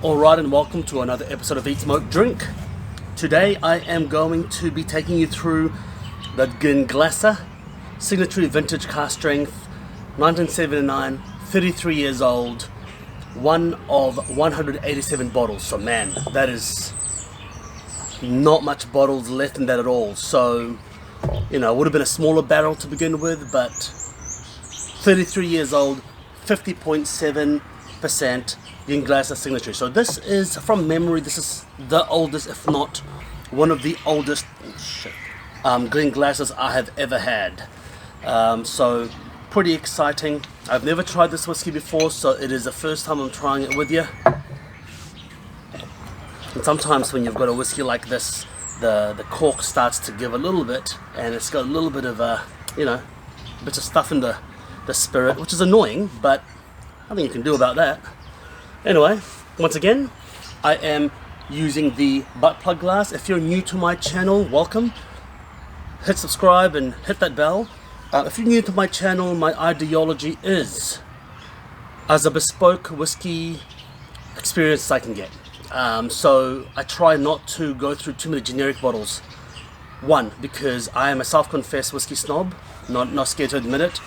Alright, and welcome to another episode of Eat, Smoke, Drink. Today I am going to be taking you through the Glenglassaugh Singatory Vintage Cask Strength 1979, 33 years old, one of 187 bottles. So man, that is not much bottles left in that at all. So, you know, it would have been a smaller barrel to begin with, but 33 years old, 50.7% Glenglassaugh Signature. So this is, from memory, this is the oldest, if not one of the oldest Glenglassaughs I have ever had. So pretty exciting. I've never tried this whiskey before, so it is the first time I'm trying it with you. And sometimes when you've got a whiskey like this, the cork starts to give a little bit, and it's got a little bit of bits of stuff in the spirit, which is annoying, but nothing you can do about that. Anyway, once again, I am using the butt plug glass. If you're new to my channel, welcome. Hit subscribe and hit that bell. If you're new to my channel, my ideology is as a bespoke whiskey experience as I can get. So I try not to go through too many generic bottles. One, because I am a self-confessed whiskey snob, not scared to admit it.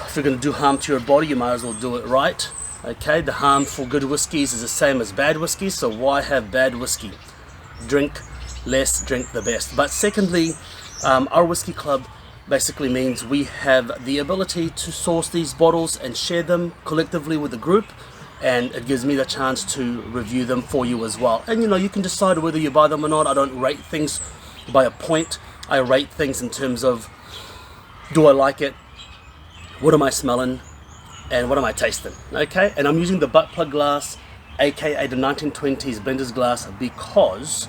If you're going to do harm to your body, you might as well do it right. Okay, the harm for good whiskies is the same as bad whiskey, so why have bad whiskey? Drink less, drink the best. But secondly, our whiskey club basically means we have the ability to source these bottles and share them collectively with the group, and it gives me the chance to review them for you as well. And you know, you can decide whether you buy them or not. I don't rate things by a point. I rate things in terms of, do I like it? What am I smelling? And what am I tasting? Okay, and I'm using the butt plug glass, aka the 1920s blender's glass, because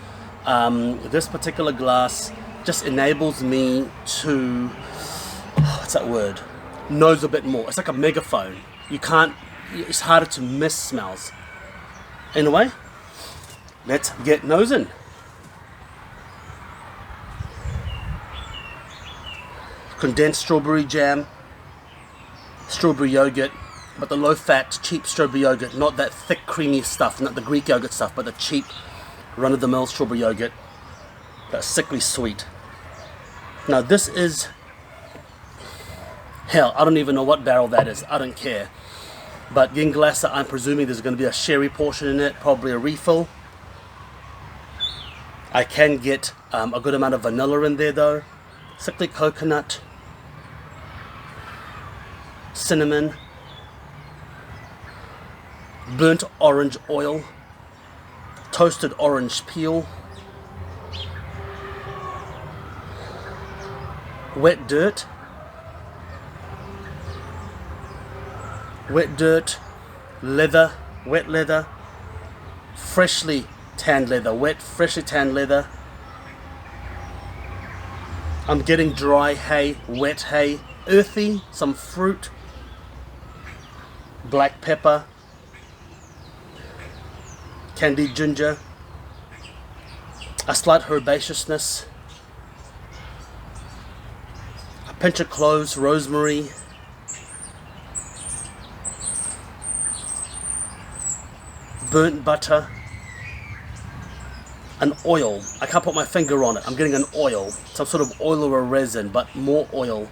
this particular glass just enables me to, what's that word? Nose a bit more. It's like a megaphone. You can't, it's harder to miss smells. Anyway, let's get nosing. Condensed strawberry jam, strawberry yogurt, but the low-fat, cheap strawberry yogurt, not that thick, creamy stuff, not the Greek yogurt stuff, but the cheap, run-of-the-mill strawberry yogurt, that's sickly sweet. Now this is, hell, I don't even know what barrel that is, I don't care. But Glenglassaugh, I'm presuming there's going to be a sherry portion in it, probably a refill. I can get a good amount of vanilla in there though, sickly coconut, cinnamon, burnt orange oil, toasted orange peel, wet dirt, leather, wet leather, freshly tanned leather, wet, freshly tanned leather. I'm getting dry hay, wet hay, earthy, some fruit, black pepper, candied ginger, a slight herbaceousness, a pinch of cloves, rosemary, burnt butter, an oil. I can't put my finger on it. I'm getting an oil, some sort of oil or a resin, but more oil.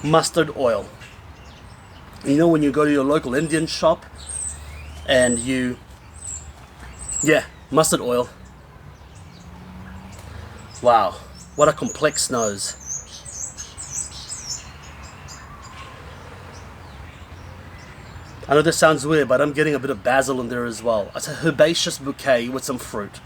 Mustard oil. You know when you go to your local Indian shop and mustard oil. Wow, what a complex nose. I know this sounds weird, but I'm getting a bit of basil in there as well. It's a herbaceous bouquet with some fruit.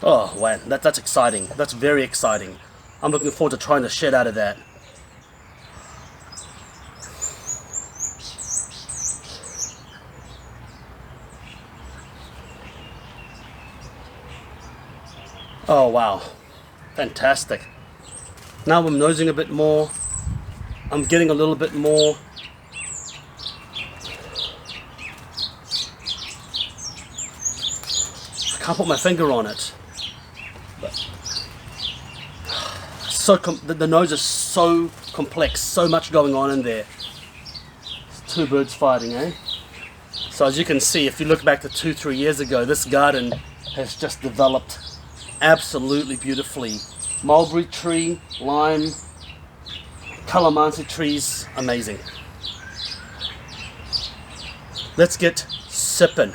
Oh man, that's exciting. That's very exciting. I'm looking forward to trying the shit out of that. Oh wow, fantastic. Now I'm nosing a bit more. I'm getting a little bit more. I can't put my finger on it. But so the nose is so complex, so much going on in there. It's two birds fighting, eh? So as you can see, if you look back to 2-3 years ago, this garden has just developed absolutely beautifully. Mulberry tree, lime, calamansi trees, amazing. Let's get sipping.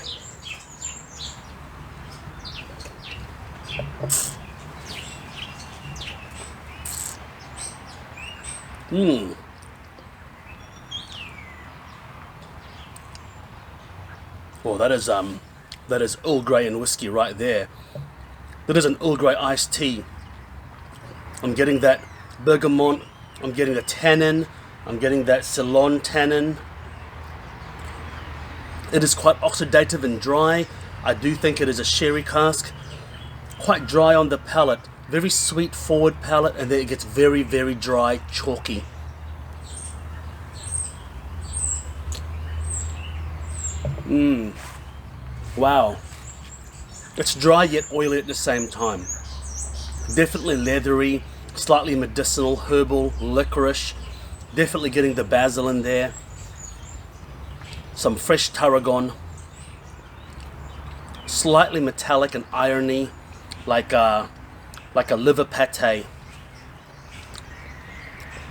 Oh, that is Earl Grey and whiskey right there. That is an Earl Grey iced tea. I'm getting that bergamot. I'm getting the tannin. I'm getting that Ceylon tannin. It is quite oxidative and dry. I do think it is a sherry cask. Quite dry on the palate. Very sweet forward palate, and then it gets very, very dry, chalky. Wow. It's dry yet oily at the same time. Definitely leathery, slightly medicinal, herbal, licorice. Definitely getting the basil in there. Some fresh tarragon. Slightly metallic and irony, like a liver pate.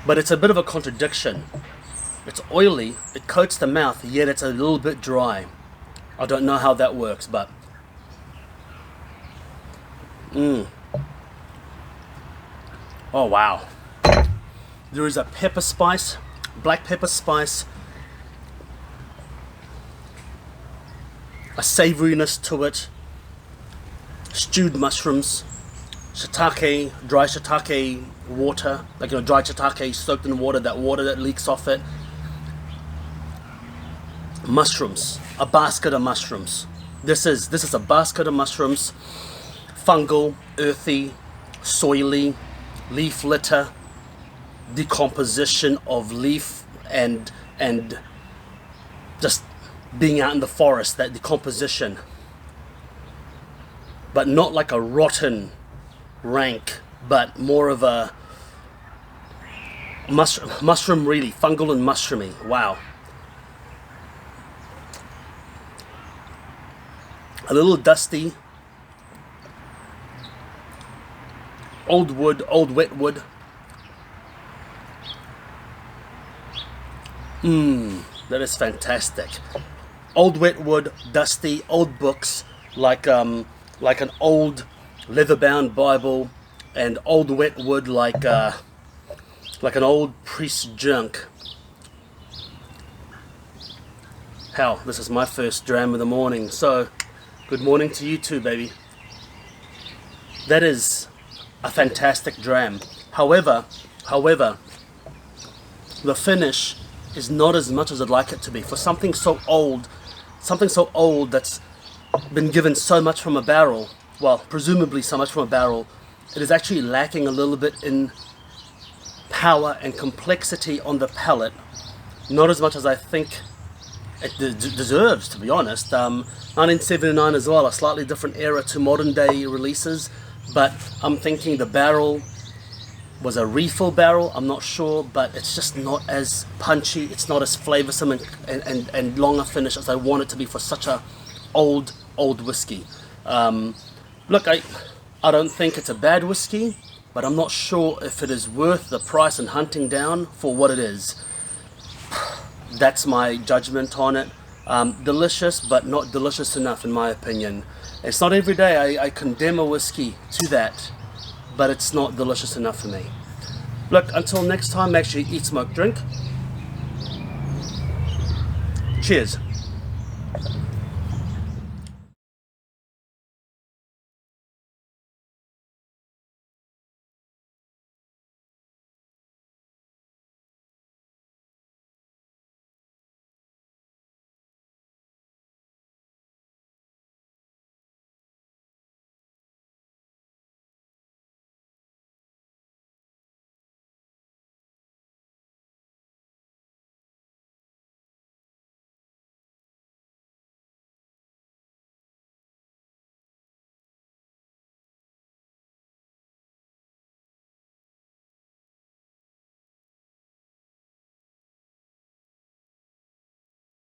But it's a bit of a contradiction. It's oily, it coats the mouth, yet it's a little bit dry. I don't know how that works, but oh wow. There is a pepper spice, black pepper spice, a savouriness to it, stewed mushrooms, shiitake, dry shiitake water, like dry shiitake soaked in water that leaks off it. Mushrooms, a basket of mushrooms. This is a basket of mushrooms, fungal, earthy, soily, leaf litter, decomposition of leaf and just being out in the forest, that decomposition, but not like a rotten rank, but more of a mushroom really, fungal and mushroomy. Wow. A little dusty, old wood, old wet wood. That is fantastic. Old wet wood, dusty, old books, like an old leather-bound Bible, and old wet wood like an old priest's junk. Hell, this is my first dram of the morning, so good morning to you too, baby. That is a fantastic dram. However, the finish is not as much as I'd like it to be. For something so old that's been given so much from a barrel, well, presumably so much from a barrel, it is actually lacking a little bit in power and complexity on the palate. Not as much as I think it deserves, to be honest. 1979 as well, a slightly different era to modern day releases, but I'm thinking the barrel was a refill barrel, I'm not sure, but it's just not as punchy, it's not as flavoursome and longer finish as I want it to be for such a old whiskey. Look, I don't think it's a bad whiskey, but I'm not sure if it is worth the price and hunting down for what it is. That's my judgment on it. Delicious, but not delicious enough in my opinion. It's not every day I condemn a whiskey to that, but it's not delicious enough for me. Look, until next time, make sure you eat, smoke, drink. Cheers.